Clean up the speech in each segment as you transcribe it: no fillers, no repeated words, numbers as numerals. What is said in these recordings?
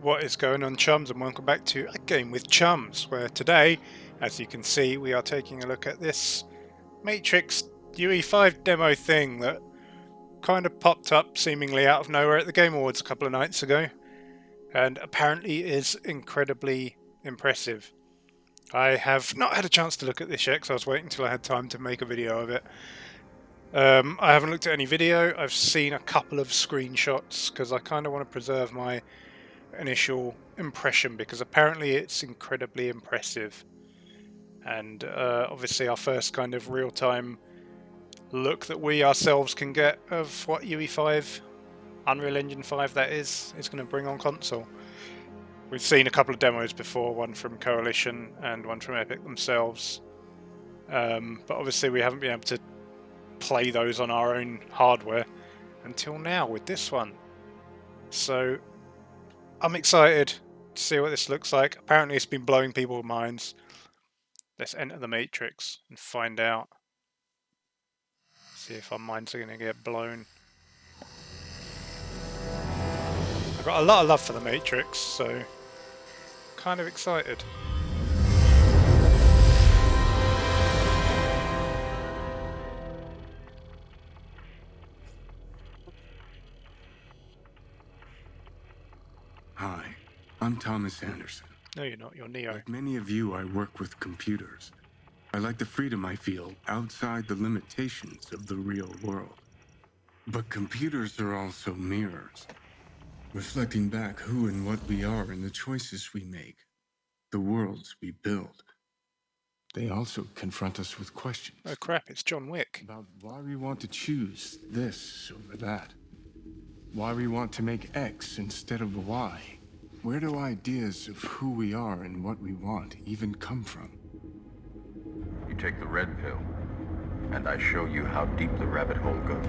What is going on, chums, and welcome back to A Game with Chums, where today, as you can see, we are taking a look at this Matrix UE5 demo thing that kind of popped up seemingly out of nowhere at the Game Awards a couple of nights ago, and apparently is incredibly impressive. I have not had a chance to look at this yet because I was waiting until I had time to make a video of it. I haven't looked at any video. I've seen a couple of screenshots because I kind of want to preserve my initial impression, because apparently it's incredibly impressive, and obviously our first kind of real-time look that we ourselves can get of what UE5, Unreal Engine 5 that is going to bring on console. We've seen a couple of demos before, one from Coalition and one from Epic themselves, but obviously we haven't been able to play those on our own hardware until now with this one. So I'm excited to see what this looks like. Apparently it's been blowing people's minds. Let's enter the Matrix and find out. See if our minds are going to get blown. I've got a lot of love for the Matrix, so kind of excited. Hi, I'm Thomas Anderson. No, you're not. You're Neo. Like many of you, I work with computers. I like the freedom I feel outside the limitations of the real world. But computers are also mirrors, reflecting back who and what we are and the choices we make, the worlds we build. They also confront us with questions. Oh crap, it's John Wick. About why we want to choose this over that. Why we want to make X instead of Y. Where do ideas of who we are and what we want even come from? You take the red pill, and I show you how deep the rabbit hole goes.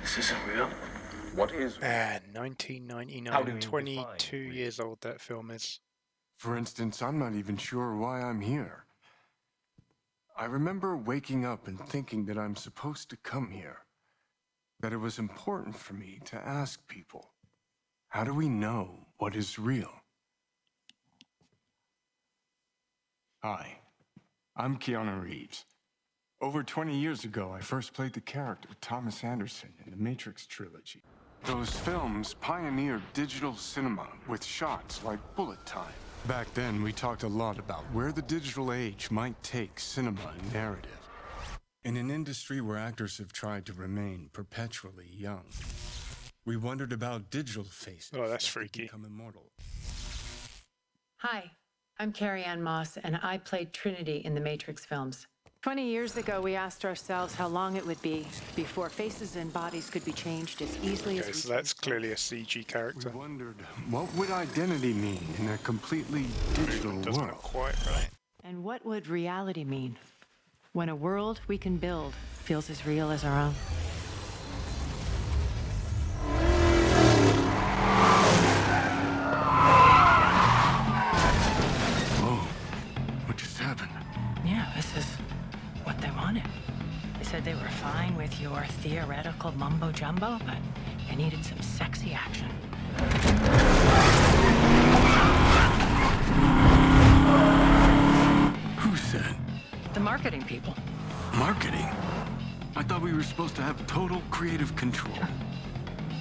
This isn't real. What is? 1999. 22 years old that film is. For instance, I'm not even sure why I'm here. I remember waking up and thinking that I'm supposed to come here. That it was important for me to ask people, how do we know what is real? Hi, I'm Keanu Reeves. Over 20 years ago, I first played the character Thomas Anderson in the Matrix trilogy. Those films pioneered digital cinema with shots like bullet time. Back then, we talked a lot about where the digital age might take cinema and narrative. In an industry where actors have tried to remain perpetually young, we wondered about digital faces. Oh, that's that could freaky. become immortal. Hi, I'm Carrie Ann Moss, and I played Trinity in the Matrix films. 20 years ago, we asked ourselves how long it would be before faces and bodies could be changed as easily as Okay, we so that's transformed. clearly a CG character. We wondered, what would identity mean in a completely digital Doesn't world? look quite right. And what would reality mean when a world we can build feels as real as our own? Whoa, what just happened? Yeah, this is what they wanted. They said they were fine with your theoretical mumbo-jumbo, but they needed some sexy action. Who said? The marketing people. Marketing? I thought we were supposed to have total creative control.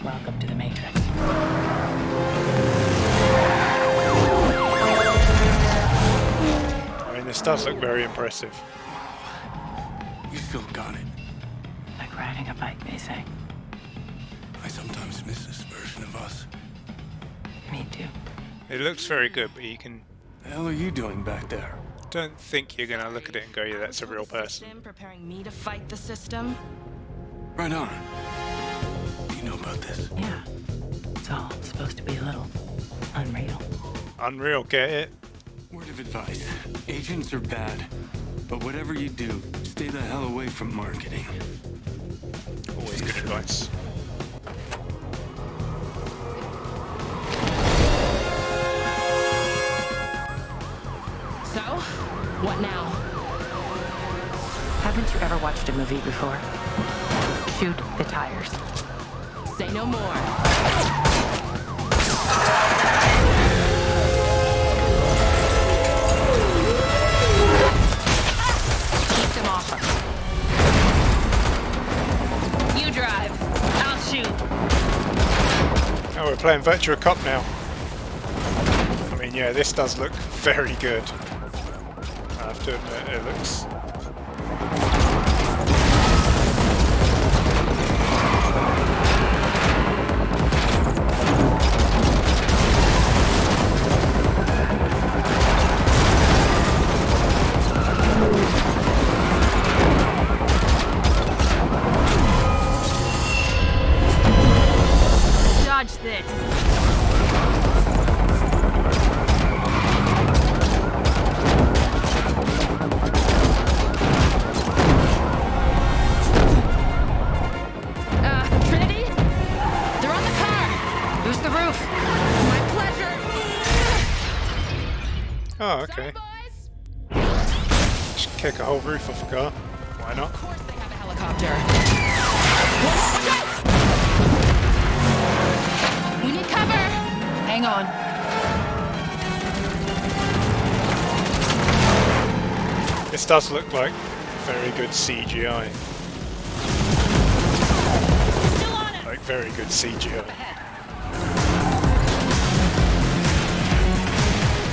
Welcome to the Matrix. I mean, this does look very impressive. You still got it. Like riding a bike, they say. I sometimes miss this version of us. Me too. It looks very good, but you can The hell are you doing back there? don't think you're gonna look at it and go, yeah, that's a real person. Preparing me to fight the system. Right on. Do you know about this? Yeah. It's all supposed to be a little unreal. Unreal, get it? Word of advice. Agents are bad. But whatever you do, stay the hell away from marketing. Always good advice. So, what now? Haven't you ever watched a movie before? Shoot the tires. Say no more. Keep them off her. You drive. I'll shoot. Oh, we're playing Virtua Cop now. I mean, yeah, this does look very good. I have to admit, it looks... Dodge this. Trinity? They're on the car. Boost the roof. My pleasure. Oh, okay. Boys. Just kick a whole roof off a car. Why not? Of course they have a helicopter. We need cover. Hang on. This does look like very good CGI. Still on it. Like, very good CGI.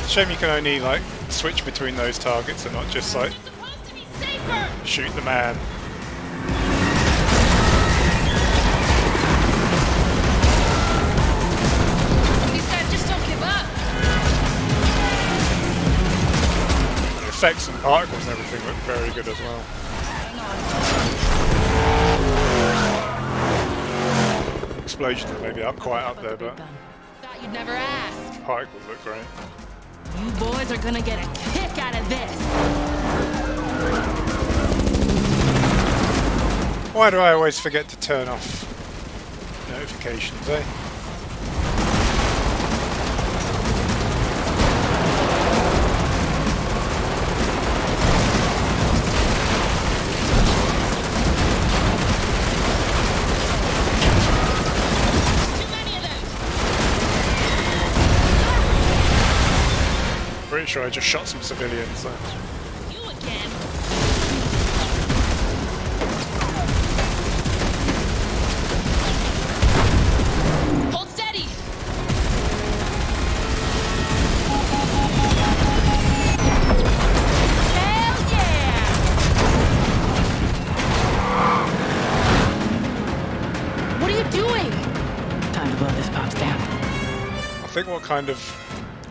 Shame you can only, like, switch between those targets and not just, like, It's supposed to be safer. shoot the man. These guys just don't give up. The effects and particles and everything look very good as well. Explosions are maybe up quite up there, but Thought you'd never ask. particles look great. You boys are gonna get a kick out of this. Why do I always forget to turn off notifications, eh? Too many of those. Pretty sure I just shot some civilians, so. You again. Hold steady. Hell yeah! What are you doing? Time to blow this box down. I think what kind of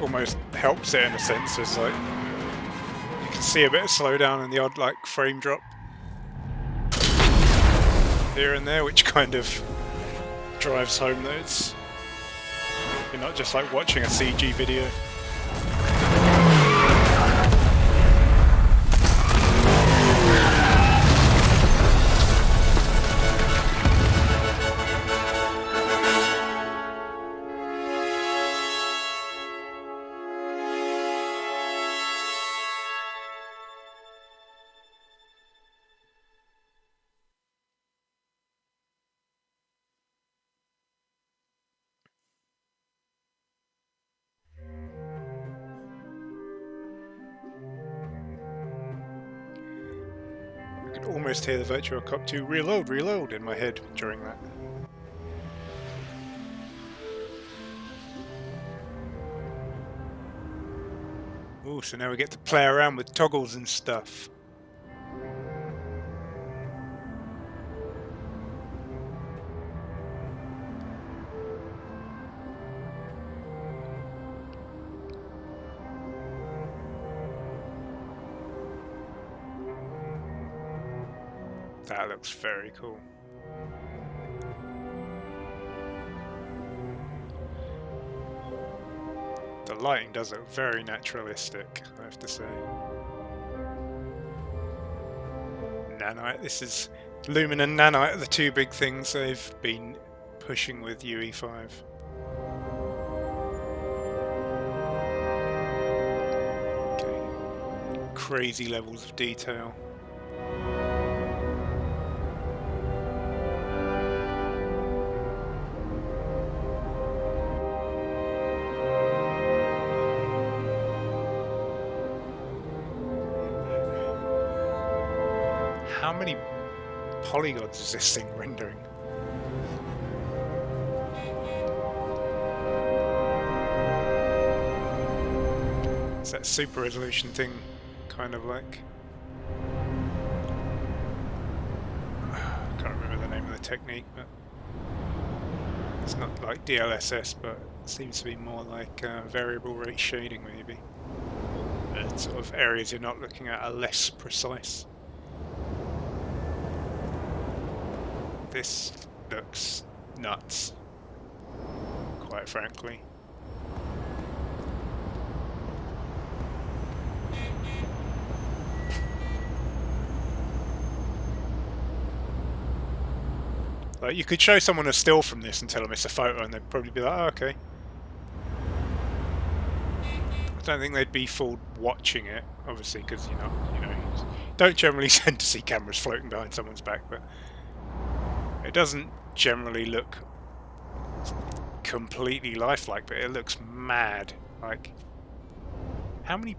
almost helps it in a sense is like you can see a bit of slowdown in the odd like frame drop here and there, which kind of drives home that it's you're not just like watching a CG video. I could almost hear the Virtua Cop 2 reload, reload in my head during that. Ooh, so now we get to play around with toggles and stuff. That looks very cool. The lighting does look very naturalistic, I have to say. Nanite, this is Lumen and Nanite are the two big things they've been pushing with UE5. Okay. Crazy levels of detail. How many polygons is this thing rendering? Is that super resolution thing kind of like... I can't remember the name of the technique, but it's not like DLSS, but it seems to be more like variable rate shading maybe. Sort of areas you're not looking at are less precise. This looks nuts, quite frankly. Like, you could show someone a still from this and tell them it's a photo and they'd probably be like, oh, okay. I don't think they'd be fooled watching it, obviously, because you don't generally tend to see cameras floating behind someone's back, but it doesn't generally look completely lifelike, but it looks mad. Like, how many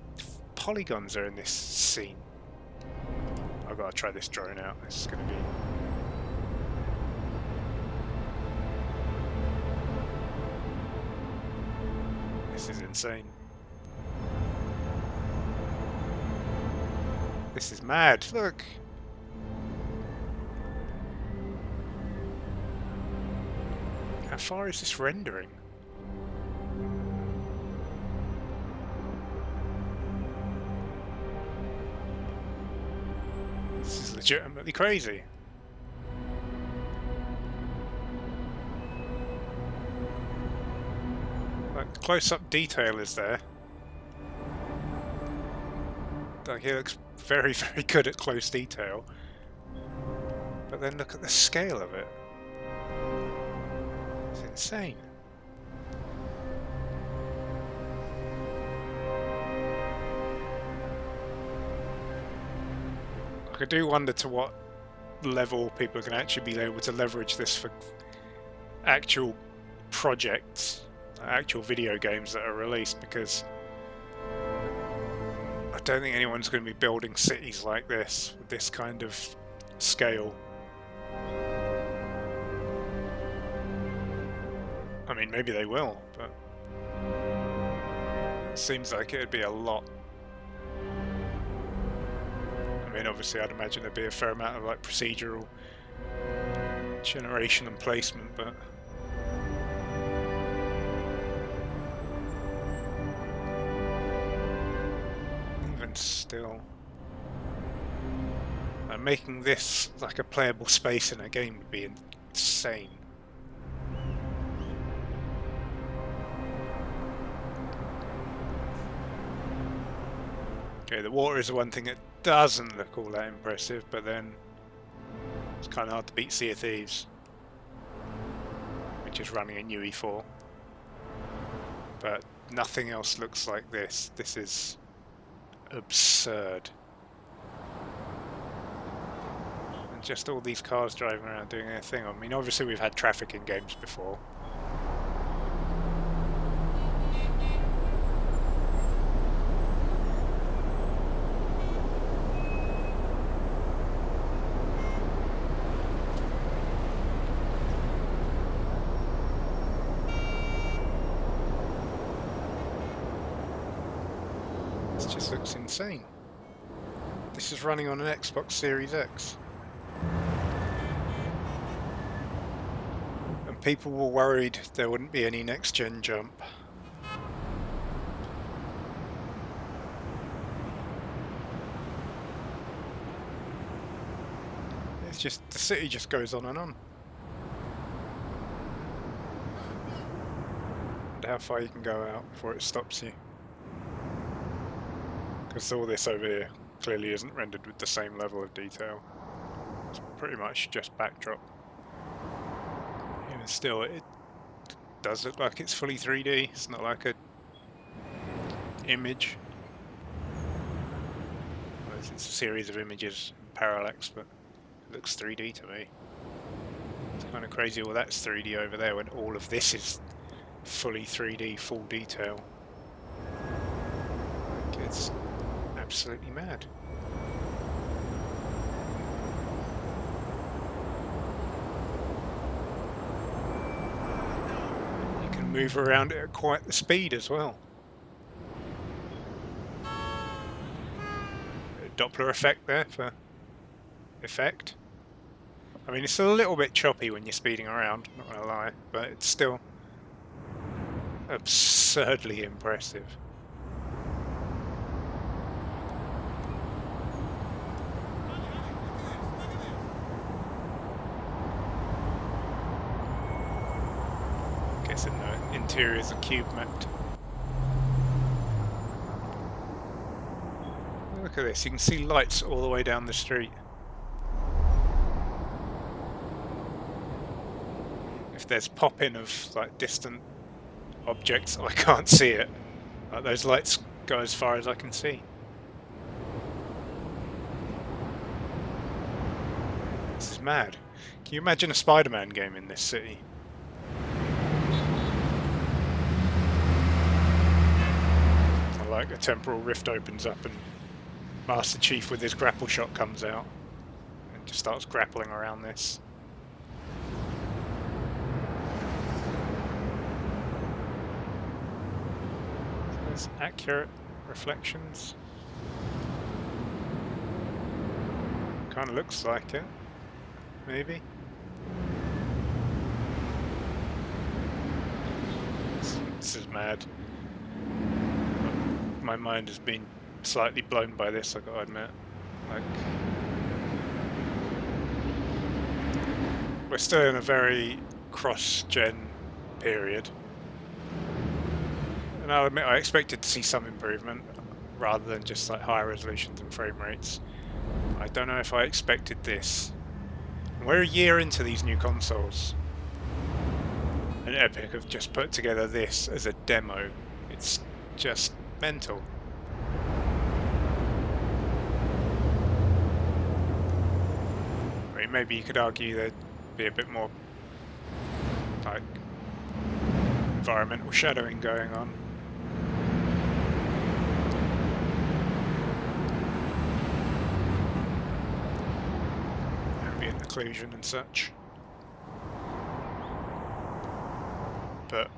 polygons are in this scene? I've got to try this drone out. This is going to be... This is insane. This is mad. Look. How far is this rendering? This is legitimately crazy. Like, the close-up detail is there. Like, it looks very, very good at close detail. But then look at the scale of it. It's insane. I do wonder to what level people can actually be able to leverage this for actual projects, actual video games that are released, because I don't think anyone's going to be building cities like this with this kind of scale. I mean, maybe they will, but it seems like it'd be a lot. I mean, obviously I'd imagine there'd be a fair amount of like procedural generation and placement, but even still, making this like a playable space in a game would be insane. Okay, the water is the one thing that doesn't look all that impressive, but then it's kind of hard to beat Sea of Thieves, which is running in UE4. But nothing else looks like this. This is absurd. And just all these cars driving around doing their thing. I mean, obviously we've had traffic in games before. This just looks insane. This is running on an Xbox Series X. And people were worried there wouldn't be any next-gen jump. It's just, the city just goes on and on. And how far you can go out before it stops you. Because all this over here clearly isn't rendered with the same level of detail. It's pretty much just backdrop. Even still, it does look like it's fully 3D. It's not like a image. Well, it's a series of images in parallax, but it looks 3D to me. It's kind of crazy all that's 3D over there when all of this is fully 3D, full detail. It's absolutely mad. move around at quite the speed as well. Doppler effect there for effect. I mean, it's a little bit choppy when you're speeding around, not gonna lie, but it's still absurdly impressive. Guessing the interiors are cube mapped. Look at this, you can see lights all the way down the street. If there's pop-in of like distant objects, I can't see it. Like, those lights go as far as I can see. This is mad. Can you imagine a Spider-Man game in this city? Like a temporal rift opens up and Master Chief with his grapple shot comes out and just starts grappling around this. There's accurate reflections. Kind of looks like it, maybe. This is mad. My mind has been slightly blown by this, I've got to admit. Like, we're still in a very cross-gen period. And I'll admit I expected to see some improvement, rather than just like higher resolutions and frame rates. I don't know if I expected this. We're a year into these new consoles. And Epic have just put together this as a demo. It's just mental. I mean, maybe you could argue there'd be a bit more like environmental shadowing going on. Ambient occlusion and such. But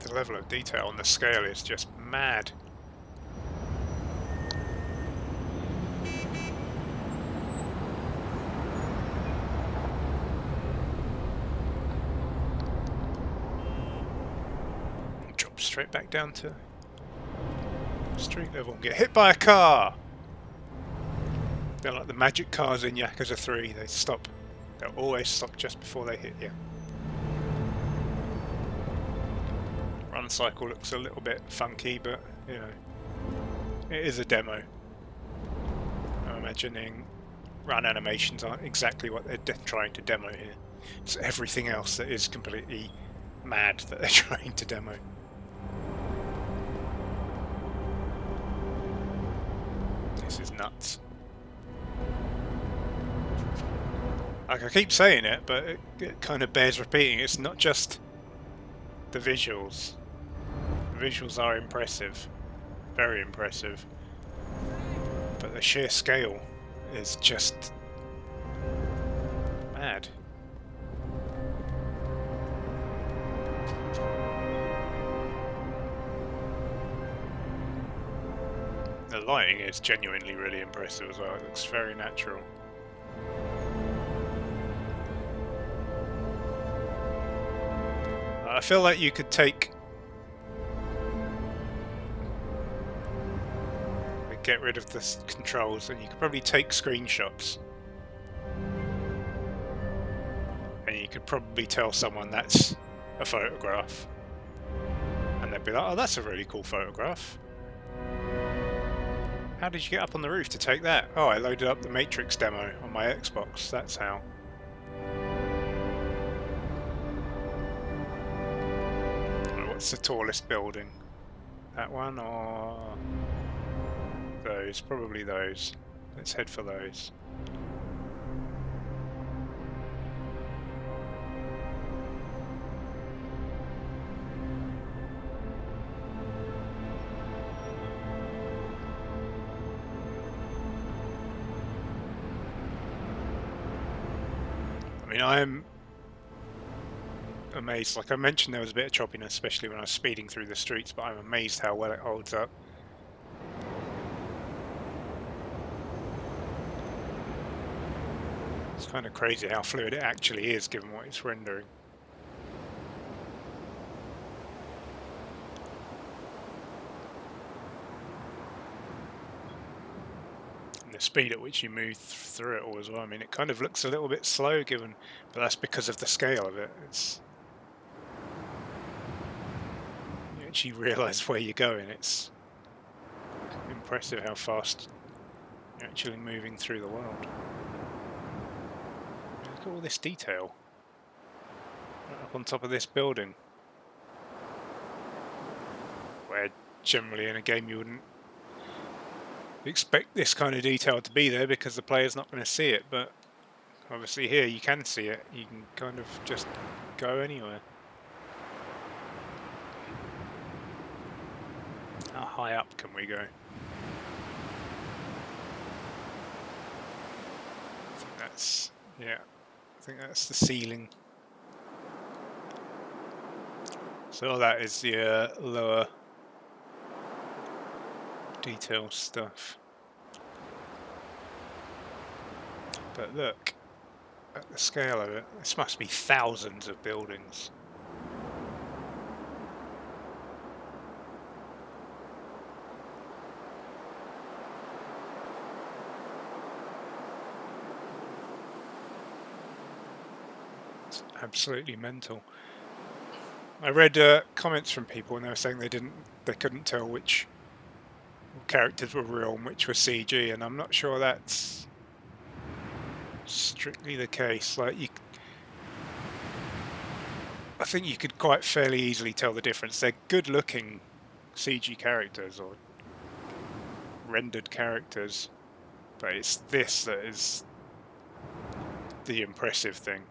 the level of detail on the scale is just mad. Drop straight back down to street level and get hit by a car. They're like the magic cars in Yakuza 3. They stop. They'll always stop just before they hit you. Run cycle looks a little bit funky, but you know, it is a demo. I'm imagining run animations aren't exactly what they're trying to demo here. It's everything else that is completely mad that they're trying to demo. This is nuts. Like, I keep saying it, but it kind of bears repeating. It's not just the visuals. The visuals are impressive, very impressive, but the sheer scale is just mad. The lighting is genuinely really impressive as well. It looks very natural. I feel like you could get rid of the controls and you could probably take screenshots and you could probably tell someone that's a photograph and they'd be like, oh, that's a really cool photograph. How did you get up on the roof to take that? Oh, I loaded up the Matrix demo on my Xbox, that's how. What's the tallest building? That one or those? Probably those. Let's head for those. I mean, amazed. Like I mentioned, there was a bit of choppiness, especially when I was speeding through the streets, but I'm amazed how well it holds up. It's kind of crazy how fluid it actually is, given what it's rendering. And the speed at which you move through it all as well. I mean, it kind of looks a little bit slow, given, but that's because of the scale of it. It's you actually realise where you're going. It's impressive how fast you're actually moving through the world. Look at all this detail right up on top of this building, where generally in a game you wouldn't expect this kind of detail to be there because the player's not going to see it, but obviously here you can see it. You can kind of just go anywhere. How high up can we go? I think that's, yeah, I think that's the ceiling. So all that is the lower detail stuff. But look at the scale of it. This must be thousands of buildings. It's absolutely mental. I read comments from people and they were saying they couldn't tell which characters were real and which were CG, and I'm not sure that's strictly the case. Like I think you could quite fairly easily tell the difference. They're good-looking CG characters or rendered characters, but it's this that is the impressive thing.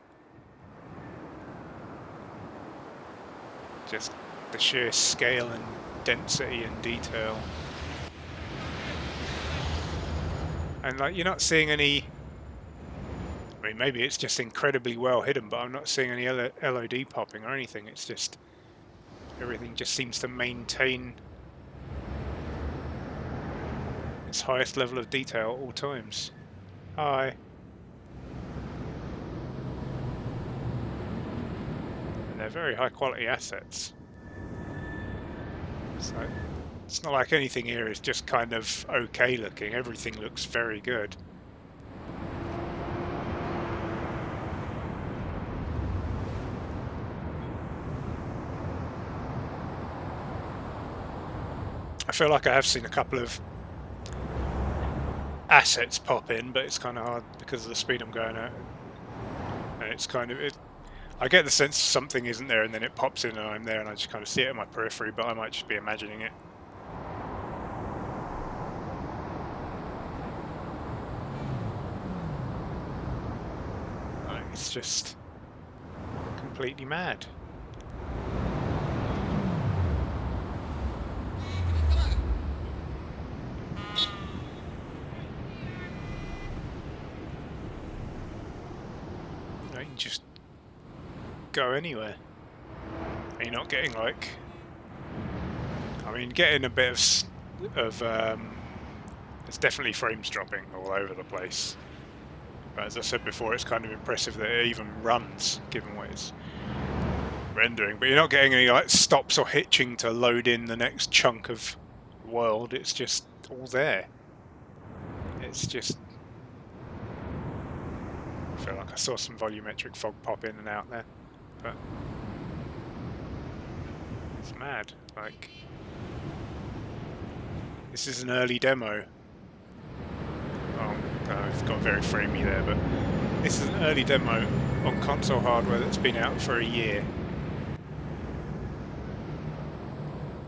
Just the sheer scale and density and detail. And like you're not seeing any, I mean maybe it's just incredibly well hidden, but I'm not seeing any LOD popping or anything. It's just everything just seems to maintain its highest level of detail at all times. Hi. And they're very high quality assets. So it's not like anything here is just kind of okay looking. Everything looks very good. I feel like I have seen a couple of assets pop in, but it's kind of hard because of the speed I'm going at. And it's kind of, I get the sense something isn't there and then it pops in and I'm there and I just kind of see it in my periphery, but I might just be imagining it. Like, it's just completely mad. You can just go anywhere. And you're not getting like, I mean, getting a bit of it's definitely frames dropping all over the place. But as I said before, it's kind of impressive that it even runs, given what it's rendering. But you're not getting any like stops or hitching to load in the next chunk of world. It's just all there. It's just, I feel like I saw some volumetric fog pop in and out there, but it's mad. Like, this is an early demo. Oh, it's got very framey there, but this is an early demo on console hardware that's been out for a year.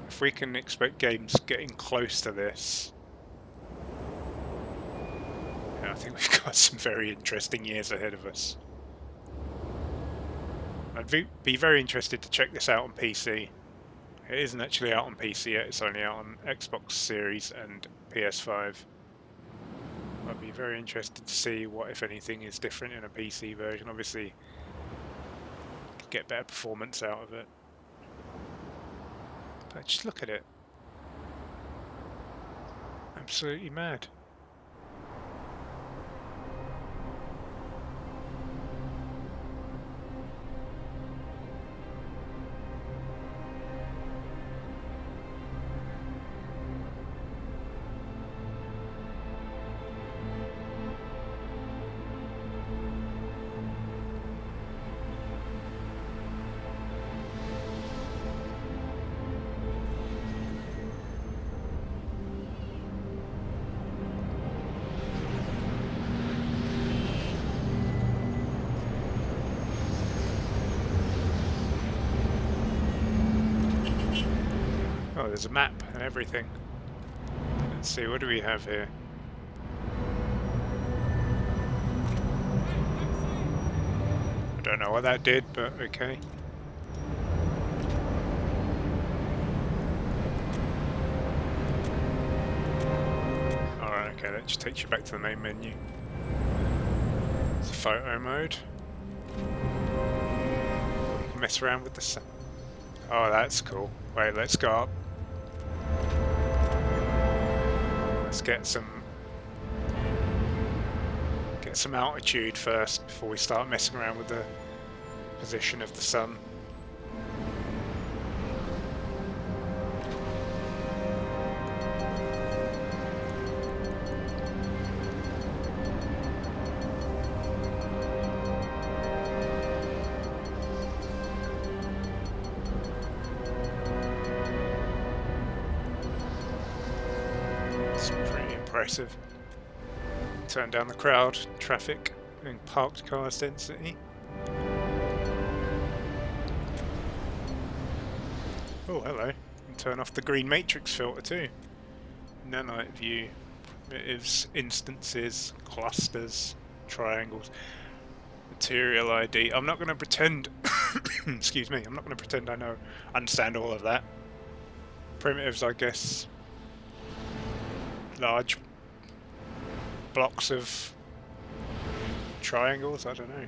If we can expect games getting close to this, I think we've got some very interesting years ahead of us. I'd be very interested to check this out on PC. It isn't actually out on PC yet, it's only out on Xbox Series and PS5. I'd be very interested to see what, if anything, is different in a PC version. Obviously, get better performance out of it. But just look at it. Absolutely mad. Oh, there's a map and everything. Let's see, what do we have here? I don't know what that did, but okay. Alright, okay, that just takes you back to the main menu. It's photo mode. You can mess around with the sun. Oh, that's cool. Wait, let's go up. Let's get some altitude first before we start messing around with the position of the sun. It's pretty impressive. Turn down the crowd, traffic, and parked cars density. Oh, hello. And turn off the green matrix filter too. Nanite view, primitives, instances, clusters, triangles, material ID. I'm not going to pretend, excuse me, I'm not going to pretend I understand all of that. Primitives, I guess, large blocks of triangles, I don't know.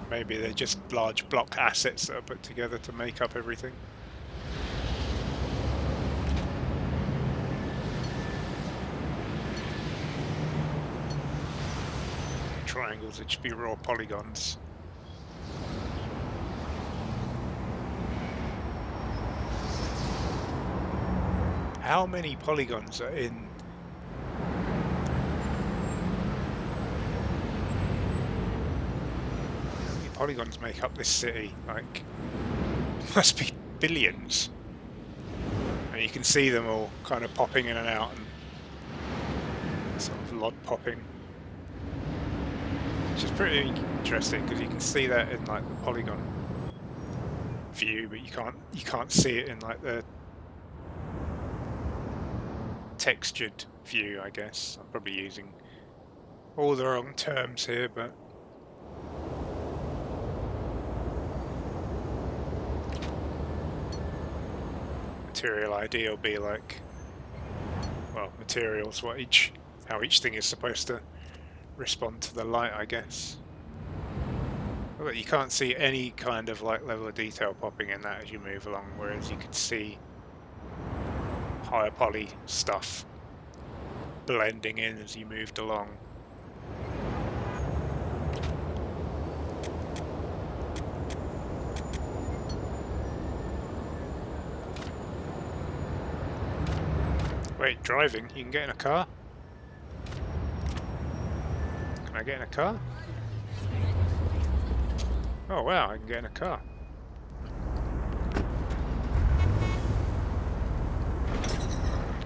Maybe they're just large block assets that are put together to make up everything. Triangles, it should be raw polygons. How many polygons are in? How many polygons make up this city? Like, must be billions. And you can see them all kind of popping in and out and sort of LOD popping. Which is pretty interesting because you can see that in like the polygon view, but you can't see it in like the textured view, I guess. I'm probably using all the wrong terms here, but material ID will be like, well, materials, how each thing is supposed to respond to the light, I guess. But you can't see any kind of like level of detail popping in that as you move along, whereas you could see higher poly stuff blending in as you moved along. Wait, driving? You can get in a car? Can I get in a car? Oh wow, I can get in a car.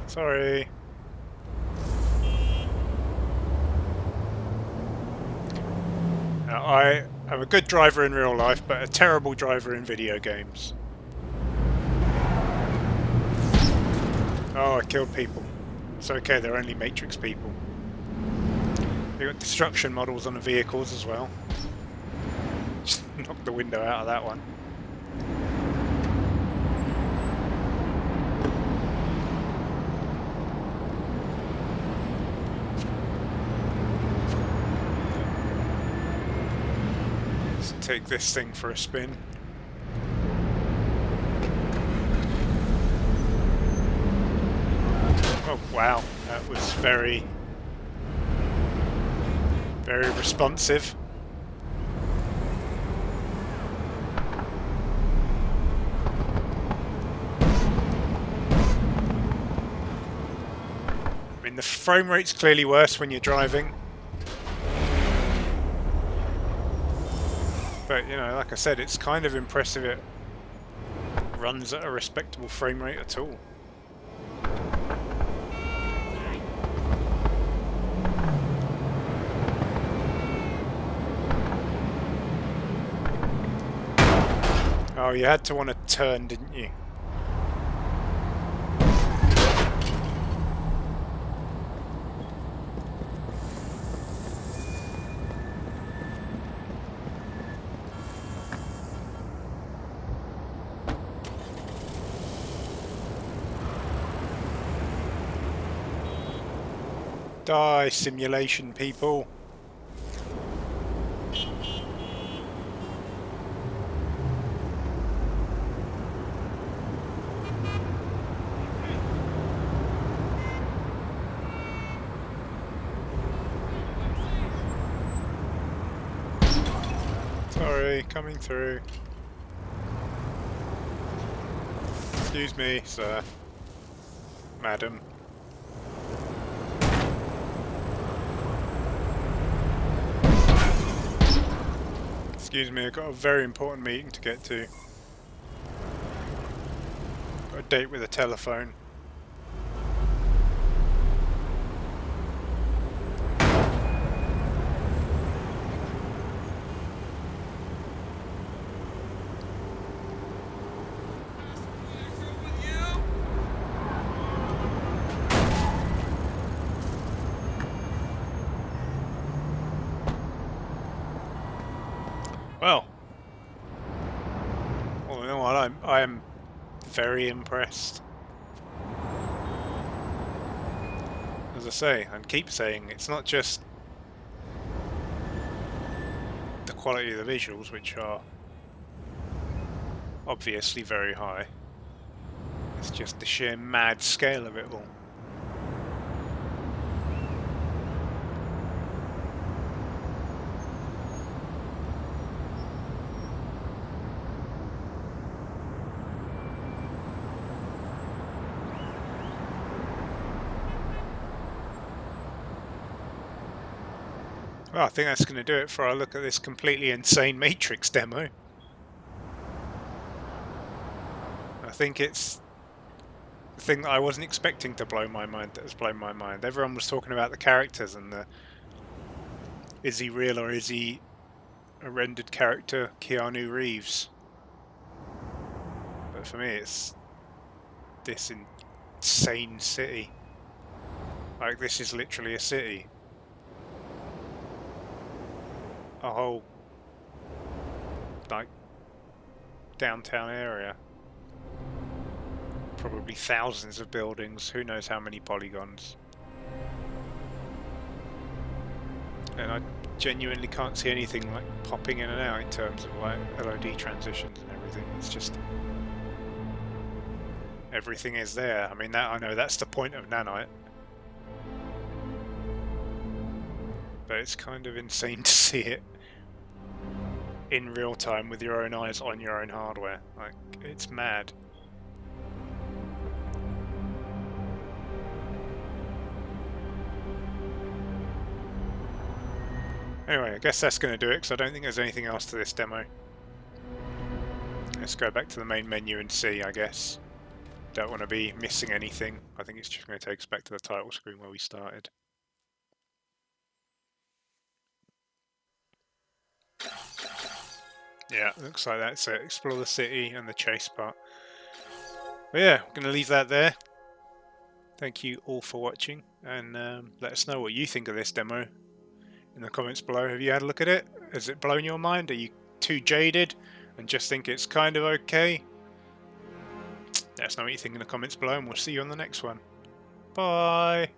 Sorry. Now, I am a good driver in real life, but a terrible driver in video games. Oh, I killed people. It's okay, they're only Matrix people. They got destruction models on the vehicles as well. Just knocked the window out of that one. Let's take this thing for a spin. Oh wow, that was very responsive. I mean, the frame rate's clearly worse when you're driving. But, you know, like I said, it's kind of impressive it runs at a respectable frame rate at all. Oh, you had to want to turn, didn't you? Die, simulation people. Sorry, coming through. Excuse me, sir. Madam. Excuse me, I've got a very important meeting to get to. Got a date with a telephone. Well, all in all, I am very impressed. As I say, and keep saying, it's not just the quality of the visuals, which are obviously very high. It's just the sheer mad scale of it all. Well, I think that's going to do it for our look at this completely insane Matrix demo. I think it's the thing that I wasn't expecting to blow my mind that has blown my mind. Everyone was talking about the characters and the is he real or is he a rendered character, Keanu Reeves? But for me, it's this insane city. Like, this is literally a city. A whole, like, downtown area. Probably thousands of buildings, who knows how many polygons. And I genuinely can't see anything like popping in and out in terms of like LOD transitions and everything. It's just everything is there. I mean, that I know that's the point of Nanite, but it's kind of insane to see it in real time with your own eyes on your own hardware. Like, it's mad. Anyway, I guess that's going to do it, because I don't think there's anything else to this demo. Let's go back to the main menu and see, I guess. Don't want to be missing anything. I think it's just going to take us back to the title screen where we started. Yeah, looks like that's it. Explore the city and the chase part. But yeah, I'm going to leave that there. Thank you all for watching, and let us know what you think of this demo in the comments below. Have you had a look at it? Has it blown your mind? Are you too jaded and just think it's kind of okay? Let us know what you think in the comments below, and we'll see you on the next one. Bye!